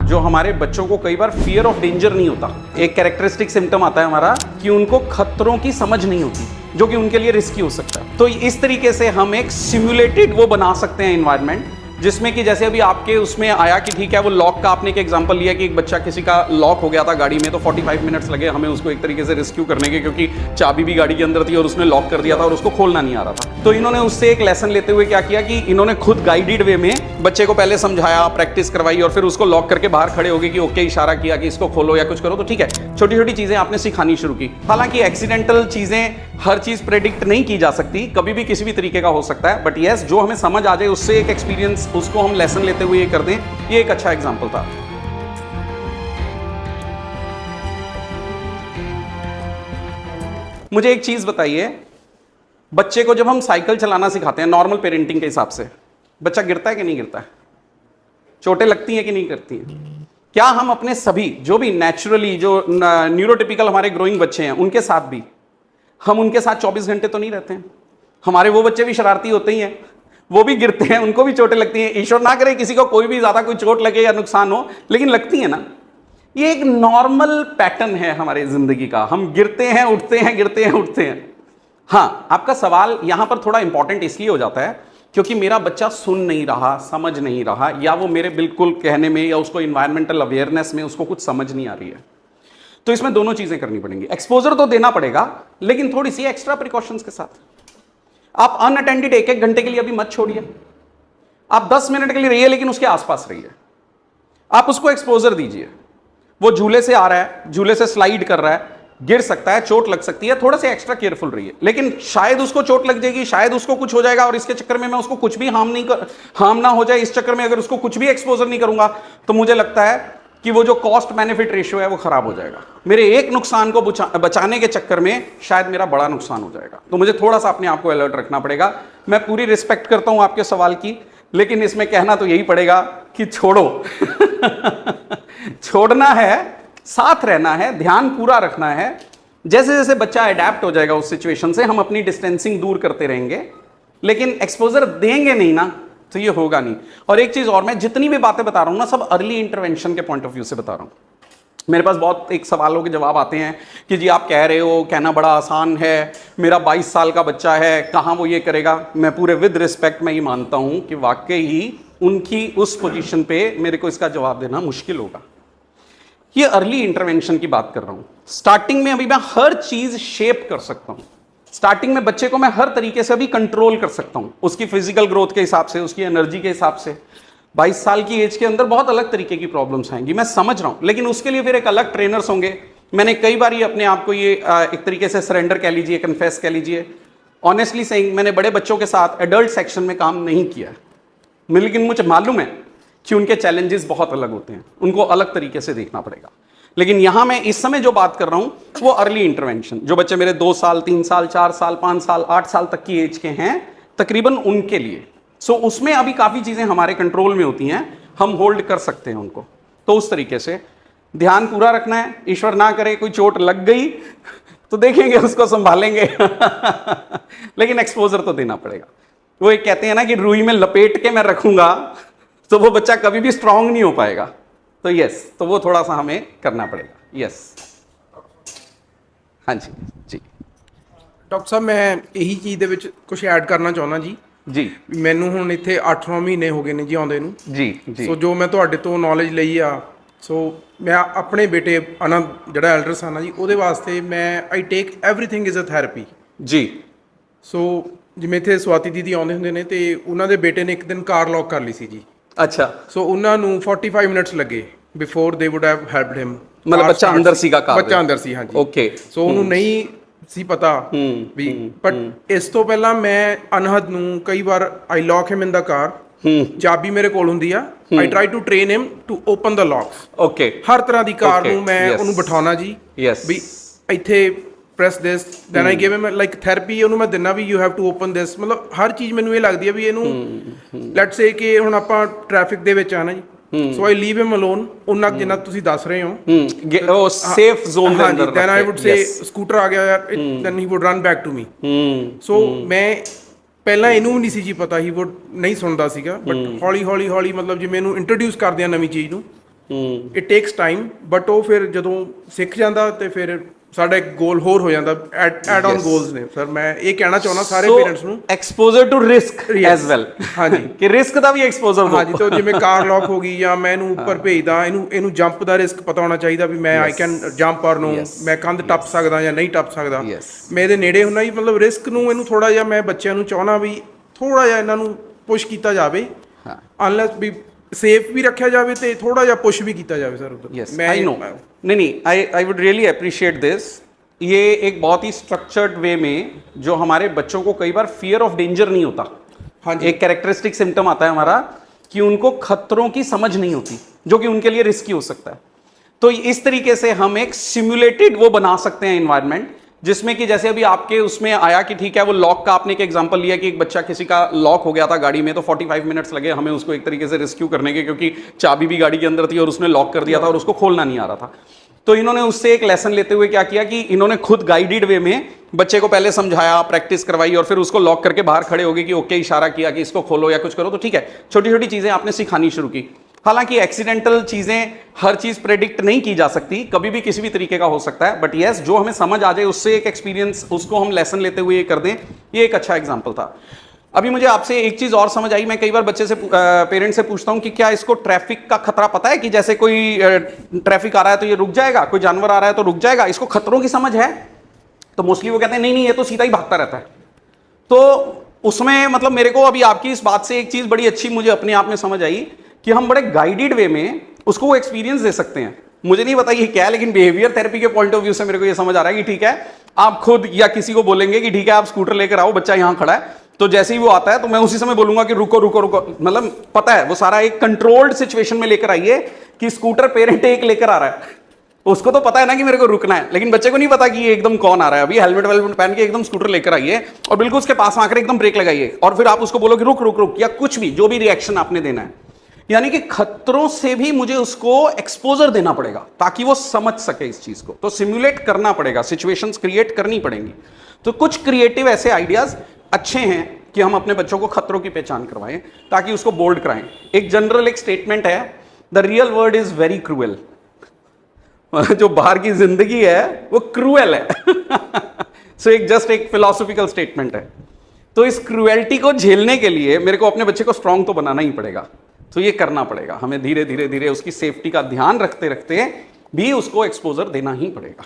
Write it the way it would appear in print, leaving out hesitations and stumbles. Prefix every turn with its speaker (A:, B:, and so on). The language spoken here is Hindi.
A: जो हमारे बच्चों को कई बार फियर ऑफ डेंजर नहीं होता। एक कैरेक्टरिस्टिक सिम्टम आता है हमारा कि उनको खतरों की समझ नहीं होती, जो कि उनके लिए रिस्की हो सकता है। तो इस तरीके से हम एक सिमुलेटेड वो बना सकते हैं इन्वायरमेंट, जिसमें कि जैसे अभी आपके उसमें आया कि ठीक है वो लॉक का आपने एक एग्जांपल लिया कि एक बच्चा किसी का लॉक हो गया था गाड़ी में, तो 45 मिनट्स लगे हमें उसको एक तरीके से रेस्क्यू करने के, क्योंकि चाबी भी गाड़ी के अंदर थी और उसने लॉक कर दिया था और उसको खोलना नहीं आ रहा था। तो इन्होंने उससे एक लेसन लेते हुए क्या किया कि इन्होंने खुद गाइडेड वे में बच्चे को पहले समझाया, प्रैक्टिस करवाई और फिर उसको लॉक करके बाहर खड़े हो गए कि ओके, इशारा किया कि इसको खोलो या कुछ करो। तो ठीक है, छोटी छोटी चीजें आपने सिखानी शुरू की। हालांकि एक्सीडेंटल चीजें हर चीज प्रेडिक्ट नहीं की जा सकती, कभी भी किसी भी तरीके का हो सकता है, बट यस जो हमें समझ आ जाए उससे एक एक्सपीरियंस, उसको हम लेसन लेते हुए ये कर दें, ये एक अच्छा एग्जांपल था। मुझे एक चीज बताइए, बच्चे को जब हम साइकिल चलाना सिखाते हैं नॉर्मल पेरेंटिंग के हिसाब से, बच्चा गिरता है कि नहीं गिरता है? चोटें लगती हैं कि नहीं करती हैं? क्या हम अपने सभी जो भी नेचुरली जो न्यूरोटिपिकल हमारे ग्रोइंग बच्चे हैं उनके साथ भी हम उनके साथ 24 घंटे तो नहीं रहते हैं? हमारे वो बच्चे भी शरारती होते ही हैं, वो भी गिरते हैं, उनको भी चोटें लगती हैं। ईश्वर ना करे किसी को कोई भी ज्यादा कोई चोट लगे या नुकसान हो, लेकिन लगती है ना। ये एक नॉर्मल पैटर्न है हमारे जिंदगी का, हम गिरते हैं उठते हैं, गिरते हैं उठते हैं। हाँ, आपका सवाल यहां पर थोड़ा इंपॉर्टेंट इसलिए हो जाता है क्योंकि मेरा बच्चा सुन नहीं रहा, समझ नहीं रहा, या वो मेरे बिल्कुल कहने में या उसको इन्वायरमेंटल अवेयरनेस में उसको कुछ समझ नहीं आ रही है। तो इसमें दोनों चीजें करनी पड़ेंगी। एक्सपोजर तो देना पड़ेगा, लेकिन थोड़ी सी एक्स्ट्रा प्रिकॉशंस के साथ। आप अनअटेंडेड एक एक घंटे के लिए अभी मत छोड़िए, आप 10 मिनट के लिए रहिए, लेकिन उसके आसपास रहिए। आप उसको एक्सपोजर दीजिए। वो झूले से आ रहा है, झूले से स्लाइड कर रहा है, गिर सकता है, चोट लग सकती है, थोड़ा सा एक्स्ट्रा केयरफुल रहिए। लेकिन शायद उसको चोट लग जाएगी, शायद उसको कुछ हो जाएगा और इसके चक्कर में मैं उसको कुछ भी हार्म ना हो जाए, इस चक्कर में अगर उसको कुछ भी एक्सपोजर नहीं करूंगा तो मुझे लगता है कि वो जो कॉस्ट बेनिफिट रेशियो है वो खराब हो जाएगा। मेरे एक नुकसान को बचाने के चक्कर में शायद मेरा बड़ा नुकसान हो जाएगा। तो मुझे थोड़ा सा अपने आप को अलर्ट रखना पड़ेगा। मैं पूरी रिस्पेक्ट करता हूं आपके सवाल की, लेकिन इसमें कहना तो यही पड़ेगा कि छोड़ो छोड़ना है, साथ रहना है, ध्यान पूरा रखना है। जैसे जैसे बच्चा अडेप्ट हो जाएगा उस सिचुएशन से, हम अपनी डिस्टेंसिंग दूर करते रहेंगे, लेकिन एक्सपोजर देंगे नहीं ना तो ये होगा नहीं। और एक चीज और, मैं जितनी भी बातें बता रहा हूं ना, सब अर्ली इंटरवेंशन के पॉइंट ऑफ व्यू से बता रहा हूं। मेरे पास बहुत एक सवालों के जवाब आते हैं कि जी आप कह रहे हो, कहना बड़ा आसान है, मेरा 22 साल का बच्चा है, कहाँ वो ये करेगा। मैं पूरे विद रिस्पेक्ट में ये मानता हूं कि वाकई ही उनकी उस पोजीशन पे मेरे को इसका जवाब देना मुश्किल होगा। ये अर्ली इंटरवेंशन की बात कर रहा हूं। स्टार्टिंग में अभी मैं हर चीज शेप कर सकता हूं। स्टार्टिंग में बच्चे को मैं हर तरीके से अभी कंट्रोल कर सकता हूं, उसकी फिजिकल ग्रोथ के हिसाब से, उसकी एनर्जी के हिसाब से। 22 साल की एज के अंदर बहुत अलग तरीके की प्रॉब्लम्स आएंगी, मैं समझ रहा हूं, लेकिन उसके लिए फिर एक अलग ट्रेनर्स होंगे। मैंने कई बार ये अपने आप को ये एक तरीके से सरेंडर कह लीजिए, कन्फेस कह लीजिए, ऑनेस्टली सेइंग, मैंने बड़े बच्चों के साथ एडल्ट सेक्शन में काम नहीं किया, लेकिन मुझे मालूम है कि उनके चैलेंजेस बहुत अलग होते हैं, उनको अलग तरीके से देखना पड़ेगा। लेकिन यहां मैं इस समय जो बात कर रहा हूं वो अर्ली इंटरवेंशन, जो बच्चे मेरे 2 साल 3 साल 4 साल 5 साल 8 साल तक की एज के हैं तकरीबन, उनके लिए। सो उसमें अभी काफी चीजें हमारे कंट्रोल में होती हैं, हम होल्ड कर सकते हैं उनको। तो उस तरीके से ध्यान पूरा रखना है। ईश्वर ना करे कोई चोट लग गई तो देखेंगे, उसको संभालेंगे लेकिन एक्सपोजर तो देना पड़ेगा। वो एक कहते हैं ना कि रुई में लपेट के मैं रखूंगा तो वो बच्चा कभी भी स्ट्रांग नहीं हो पाएगा। तो यस, तो वो थोड़ा सा हमें करना पड़ेगा। यस, हाँ जी जी
B: ਡਾਕਟਰ ਸਾਹਿਬ, ਮੈਂ ਇਹੀ ਚੀਜ਼ ਦੇ ਵਿੱਚ ਕੁਝ ਐਡ ਕਰਨਾ ਚਾਹੁੰਦਾ ਜੀ।
A: ਜੀ
B: ਮੈਨੂੰ ਹੁਣ ਇੱਥੇ 8-9 ਮਹੀਨੇ ਹੋ ਗਏ ਨੇ ਜੀ ਆਉਂਦੇ ਨੂੰ।
A: ਜੀ ਜੀ
B: ਸੋ ਜੋ ਮੈਂ ਤੁਹਾਡੇ ਤੋਂ ਨੌਲੇਜ ਲਈ ਆ, ਸੋ ਮੈਂ ਆਪਣੇ ਬੇਟੇ ਆਨੰਦ ਜਿਹੜਾ ਐਲਡਰ ਸਨ ਆ ਜੀ, ਉਹਦੇ ਵਾਸਤੇ ਮੈਂ ਆਈ ਟੇਕ ਐਵਰੀਥਿੰਗ ਇਜ਼ ਅ ਥੈਰੇਪੀ
A: ਜੀ।
B: ਸੋ ਜਿਵੇਂ ਇੱਥੇ ਸਵਾਤੀ ਦੀਦੀ ਆਉਂਦੇ ਹੁੰਦੇ ਨੇ ਤੇ ਉਹਨਾਂ ਦੇ ਬੇਟੇ ਨੇ ਇੱਕ ਦਿਨ ਕਾਰ ਲੌਕ ਕਰ ਲਈ ਸੀ ਜੀ।
A: अच्छा,
B: ਸੋ ਉਹਨਾਂ ਨੂੰ 45 ਮਿੰਟਸ ਲੱਗੇ ਬਿਫੋਰ ਦੇ ਵੁੱਡ ਹੈਵ ਹੈਲਪਡ ਹਿਮ।
A: मतलब बच्चा अंदर सीगा कार
B: ਬੱਚਾ ਅੰਦਰ ਸੀ, ਹਾਂਜੀ।
A: ओके,
B: ਸੋ ਉਹਨੂੰ ਨਹੀਂ ਸੀ ਪਤਾ ਵੀ, ਬਟ ਇਸ ਤੋਂ ਪਹਿਲਾਂ ਮੈਂ ਅਨਹਦ ਨੂੰ ਕਈ ਵਾਰ ਆਈ ਲੌਕ ਹਿਮ ਇਨ ਦਾ ਕਾਰ, ਚਾਬੀ ਮੇਰੇ ਕੋਲ ਹੁੰਦੀ ਆ, I try to train him to open the locks.
A: Okay,
B: ਹਰ ਤਰ੍ਹਾਂ ਦੀ ਕਾਰ
A: Okay,
B: ਨੂੰ ਮੈਂ
A: yes.
B: ਉਹਨੂੰ ਬਿਠਾਉਣਾ ਜੀ,
A: Yes.
B: ਵੀ ਇੱਥੇ press this, then I give him like therapy. ਉਹਨੂੰ ਮੈਂ ਦਿੰਦਾ ਵੀ you have to open this, ਮਤਲਬ ਹਰ ਚੀਜ਼ ਮੈਨੂੰ ਇਹ ਲੱਗਦੀ ਹੈ ਵੀ ਇਹਨੂੰ ਲੈਟਸ ਸੇ ਕਿ ਹੁਣ ਆਪਾਂ ਟ੍ਰੈਫਿਕ ਦੇ ਵਿੱਚ ਆ ਨਾ ਜੀ, ਸੋ ਆਈ ਲੀਵ ਹਿਮ ਅਲੋਨ ਉਹਨਾਂ ਜਿੰਨਾ ਤੁਸੀਂ ਦੱਸ ਰਹੇ ਹੋ।
A: ਉਹ ਸੇਫ ਜ਼ੋਨ ਦੇ ਅੰਦਰ,
B: then I would say scooter ਆ ਗਿਆ, then he would run back to me. So ਮੈਂ ਪਹਿਲਾਂ ਇਹਨੂੰ ਵੀ ਨਹੀਂ ਸੀ ਜੀ ਪਤਾ, ਹੀ ਵੁੱਡ ਨਹੀਂ ਸੁਣਦਾ ਸੀਗਾ, ਬਟ ਹੌਲੀ ਹੌਲੀ ਹੌਲੀ ਮਤਲਬ ਜਿਵੇਂ ਇਹਨੂੰ ਇੰਟਰੋਡਿਊਸ ਕਰਦੇ ਆ ਨਵੀਂ ਚੀਜ਼ ਨੂੰ, ਇਟ ਟੇਕਸ ਟਾਈਮ, ਬਟ ਉਹ ਫਿਰ ਜਦੋਂ ਸਿੱਖ ਜਾਂਦਾ ਤੇ ਫਿਰ ਸਾਡਾ ਇੱਕ ਗੋਲ ਹੋਰ ਹੋ ਜਾਂਦਾ, ਐਡ ਔਨ ਗੋਲਸ ਨੇ ਸਰ। ਮੈਂ ਇਹ ਕਹਿਣਾ ਚਾਹੁੰਦਾ ਸਾਰੇ ਪੇਰੈਂਟਸ ਨੂੰ,
A: exposure to risk as well.
B: ਹਾਂਜੀ
A: ਕਿ ਰਿਸਕ ਦਾ ਵੀ ਐਕਸਪੋਜ਼ਰ ਦੋ।
B: ਹਾਂਜੀ, ਤੇ ਜਿਵੇਂ ਕਾਰ ਲੌਕ ਹੋ ਗਈ ਜਾਂ ਮੈਂ ਇਹਨੂੰ ਉੱਪਰ ਭੇਜਦਾ, ਇਹਨੂੰ ਜੰਪ ਦਾ ਰਿਸਕ ਪਤਾ ਹੋਣਾ ਚਾਹੀਦਾ ਵੀ ਮੈਂ ਆਈ ਕੈਨ ਜੰਪ ਔਰ ਨੋ, ਮੈਂ ਕੰਧ ਟੱਪ ਸਕਦਾ ਜਾਂ ਨਹੀਂ ਟੱਪ ਸਕਦਾ। ਮੈਂ ਇਹਦੇ ਨੇੜੇ ਹੁੰਨਾ ਜੀ, ਮਤਲਬ ਰਿਸਕ ਨੂੰ ਇਹਨੂੰ ਥੋੜਾ ਜਿਹਾ ਮੈਂ ਬੱਚਿਆਂ ਨੂੰ ਚਾਹੁੰਦਾ ਵੀ ਥੋੜਾ ਜਿਹਾ ਇਹਨਾਂ ਨੂੰ ਪੁਸ਼ ਕੀਤਾ ਜਾਵੇ, ਅਨਲੈਸ ਵੀ ਸੇਫ ਵੀ ਰੱਖਿਆ ਜਾਵੇ ਤੇ ਥੋੜਾ ਜਿਹਾ ਪੁਸ਼ भी ਕੀਤਾ ਜਾਵੇ सर उधर। मैं
A: आई नो, नहीं I would really appreciate this. ये एक बहुत ही स्ट्रक्चर्ड वे में जो हमारे बच्चों को कई बार फियर ऑफ डेंजर नहीं होता। हाँ, एक कैरेक्टरिस्टिक सिम्टम आता है हमारा कि उनको खतरों की समझ नहीं होती, जो कि उनके लिए रिस्की हो सकता है। तो इस तरीके से हम एक सिमुलेटेड वो बना सकते हैं एनवायरनमेंट, जिसमें कि जैसे अभी आपके उसमें आया कि ठीक है वो लॉक का आपने एक एग्जांपल लिया कि एक बच्चा किसी का लॉक हो गया था गाड़ी में, तो 45 मिनट्स लगे हमें उसको एक तरीके से रेस्क्यू करने के, क्योंकि चाबी भी गाड़ी के अंदर थी और उसने लॉक कर दिया था और उसको खोलना नहीं आ रहा था। तो इन्होंने उससे एक लेसन लेते हुए क्या किया कि इन्होंने खुद गाइडेड वे में बच्चे को पहले समझाया, प्रैक्टिस करवाई और फिर उसको लॉक करके बाहर खड़े हो गए कि ओके, इशारा किया कि इसको खोलो या कुछ करो। तो ठीक है, छोटी छोटी चीज़ें आपने सिखानी शुरू की। हालांकि एक्सीडेंटल चीज़ें हर चीज़ प्रेडिक्ट नहीं की जा सकती, कभी भी किसी भी तरीके का हो सकता है, बट यस जो हमें समझ आ जाए उससे एक एक्सपीरियंस, उसको हम लेसन लेते हुए ये कर दें, ये एक अच्छा एग्जाम्पल था। अभी मुझे आपसे एक चीज़ और समझ आई। मैं कई बार बच्चे से पेरेंट्स से पूछता हूँ कि क्या इसको ट्रैफिक का खतरा पता है, कि जैसे कोई ट्रैफिक आ रहा है तो ये रुक जाएगा, कोई जानवर आ रहा है तो रुक जाएगा, इसको खतरों की समझ है? तो मोस्टली वो कहते हैं नहीं नहीं, ये तो सीधा ही भागता रहता है। तो उसमें मतलब मेरे को अभी आपकी इस बात से एक चीज़ बड़ी अच्छी मुझे अपने आप में समझ आई कि हम बड़े गाइडेड वे में उसको वो एक्सपीरियंस दे सकते हैं। मुझे नहीं पता ये क्या है, लेकिन बिहेवियर थेरेपी के पॉइंट ऑफ व्यू से मेरे को ये समझ आ रहा है कि ठीक है, आप खुद या किसी को बोलेंगे कि ठीक है आप स्कूटर लेकर आओ, बच्चा यहाँ खड़ा है, तो जैसे ही वो आता है तो मैं उसी समय बोलूंगा कि रुको रुको रुको, मतलब पता है वो सारा एक कंट्रोल्ड सिचुएशन में लेकर आइए कि स्कूटर पेरेंट एक लेकर आ रहा है, उसको तो पता है ना कि मेरे को रुकना है, लेकिन बच्चे को नहीं पता कि ये एकदम कौन आ रहा है। अभी हेलमेट वेलमेट पहन के एकदम स्कूटर लेकर आइए और बिल्कुल उसके पास आकर एकदम ब्रेक लगाइए और फिर आप उसको बोलो कि रुक रुक रुक, या कुछ भी जो भी रिएक्शन आपने देना है। यानी कि खतरों से भी मुझे उसको एक्सपोजर देना पड़ेगा ताकि वो समझ सके इस चीज को। तो सिमुलेट करना पड़ेगा, सिचुएशंस क्रिएट करनी पड़ेंगी। तो कुछ क्रिएटिव ऐसे आइडियाज अच्छे हैं कि हम अपने बच्चों को खतरों की पहचान करवाएं ताकि उसको बोल्ड कराएं। एक जनरल एक स्टेटमेंट है, the real world is very cruel. जो बाहर की जिंदगी है वो क्रूएल है। सो एक जस्ट एक फिलोसॉफिकल स्टेटमेंट है। तो इस क्रूएल्टी को झेलने के लिए मेरे को अपने बच्चे को स्ट्रांग तो बनाना ही पड़ेगा। तो ये करना पड़ेगा हमें, धीरे धीरे धीरे उसकी सेफ्टी का ध्यान रखते रखते भी उसको एक्सपोजर देना ही पड़ेगा।